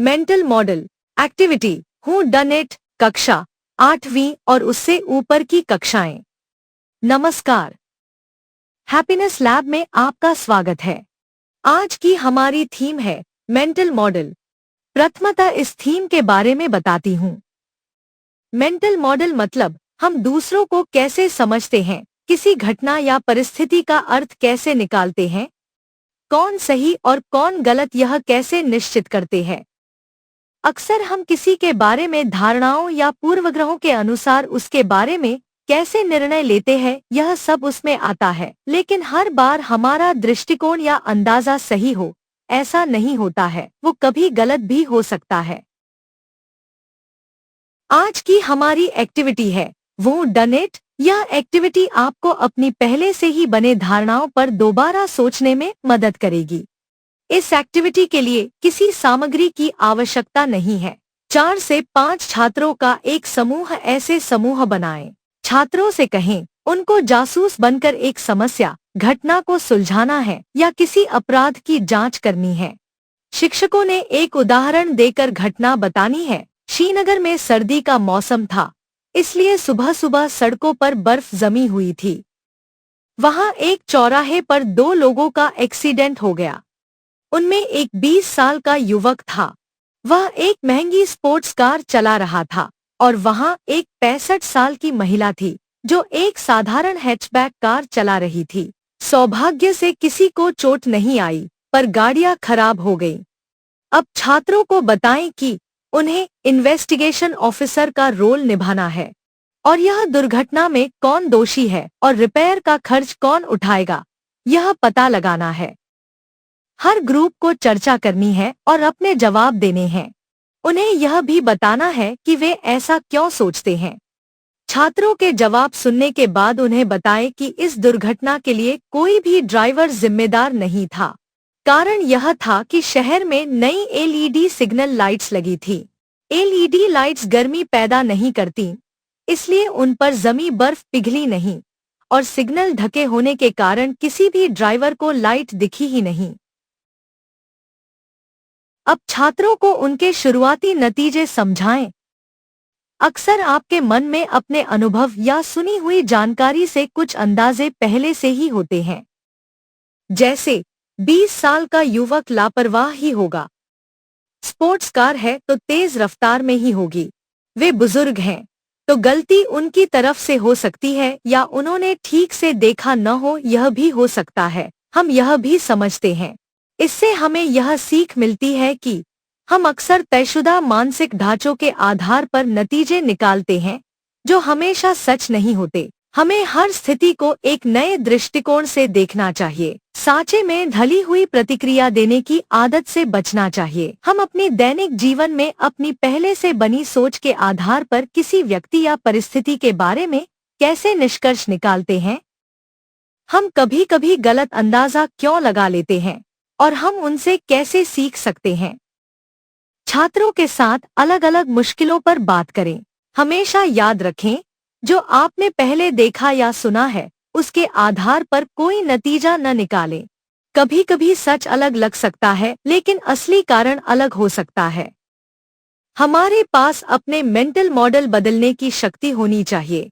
Mental model activity हूँ done it कक्षा 8वीं और उससे ऊपर की कक्षाएं। नमस्कार, हैप्पीनेस लैब में आपका स्वागत है। आज की हमारी थीम है मेंटल मॉडल। प्रथमतः इस थीम के बारे में बताती हूँ। मेंटल मॉडल मतलब हम दूसरों को कैसे समझते हैं, किसी घटना या परिस्थिति का अर्थ कैसे निकालते हैं, कौन सही और कौन गलत यह कैसे निश्चित करते हैं। अक्सर हम किसी के बारे में धारणाओं या पूर्वग्रहों के अनुसार उसके बारे में कैसे निर्णय लेते हैं, यह सब उसमें आता है। लेकिन हर बार हमारा दृष्टिकोण या अंदाजा सही हो ऐसा नहीं होता है, वो कभी गलत भी हो सकता है। आज की हमारी एक्टिविटी है वो डन इट। यह एक्टिविटी आपको अपनी पहले से ही बने धारणाओं पर दोबारा सोचने में मदद करेगी। इस एक्टिविटी के लिए किसी सामग्री की आवश्यकता नहीं है। 4 से 5 छात्रों का एक समूह ऐसे समूह बनाएं। छात्रों से कहें उनको जासूस बनकर एक समस्या, घटना को सुलझाना है या किसी अपराध की जांच करनी है। शिक्षकों ने एक उदाहरण देकर घटना बतानी है। श्रीनगर में सर्दी का मौसम था, इसलिए सुबह सुबह सड़कों पर बर्फ जमी हुई थी। वहां एक चौराहे पर 2 लोगों का एक्सीडेंट हो गया। उनमें एक 20 साल का युवक था। वह एक महंगी स्पोर्ट्स कार चला रहा था और वहां एक 65 साल की महिला थी जो एक साधारण हैचबैक कार चला रही थी। सौभाग्य से किसी को चोट नहीं आई, पर गाड़ियां खराब हो गईं। अब छात्रों को बताएं कि उन्हें इन्वेस्टिगेशन ऑफिसर का रोल निभाना है और यह दुर्घटना में कौन दोषी है और रिपेयर का खर्च कौन उठाएगा, यह पता लगाना है। हर ग्रुप को चर्चा करनी है और अपने जवाब देने हैं। उन्हें यह भी बताना है कि वे ऐसा क्यों सोचते हैं। छात्रों के जवाब सुनने के बाद उन्हें बताएं कि इस दुर्घटना के लिए कोई भी ड्राइवर जिम्मेदार नहीं था। कारण यह था कि शहर में नई एलईडी सिग्नल लाइट्स लगी थी। एलईडी लाइट्स गर्मी पैदा नहीं करती, इसलिए उन पर जमी बर्फ पिघली नहीं और सिग्नल ढके होने के कारण किसी भी ड्राइवर को लाइट दिखी ही नहीं। अब छात्रों को उनके शुरुआती नतीजे समझाएं। अक्सर आपके मन में अपने अनुभव या सुनी हुई जानकारी से कुछ अंदाजे पहले से ही होते हैं। जैसे 20 साल का युवक लापरवाह ही होगा, स्पोर्ट्स कार है तो तेज रफ्तार में ही होगी, वे बुजुर्ग हैं तो गलती उनकी तरफ से हो सकती है या उन्होंने ठीक से देखा न हो, यह भी हो सकता है। हम यह भी समझते हैं। इससे हमें यह सीख मिलती है कि हम अक्सर तयशुदा मानसिक ढांचों के आधार पर नतीजे निकालते हैं जो हमेशा सच नहीं होते। हमें हर स्थिति को एक नए दृष्टिकोण से देखना चाहिए। सांचे में ढली हुई प्रतिक्रिया देने की आदत से बचना चाहिए। हम अपनी दैनिक जीवन में अपनी पहले से बनी सोच के आधार पर किसी व्यक्ति या परिस्थिति के बारे में कैसे निष्कर्ष निकालते हैं। हम कभी कभी गलत अंदाजा क्यों लगा लेते हैं और हम उनसे कैसे सीख सकते हैं। छात्रों के साथ अलग अलग मुश्किलों पर बात करें। हमेशा याद रखें, जो आपने पहले देखा या सुना है उसके आधार पर कोई नतीजा न निकालें। कभी कभी सच अलग लग सकता है लेकिन असली कारण अलग हो सकता है। हमारे पास अपने मेंटल मॉडल बदलने की शक्ति होनी चाहिए।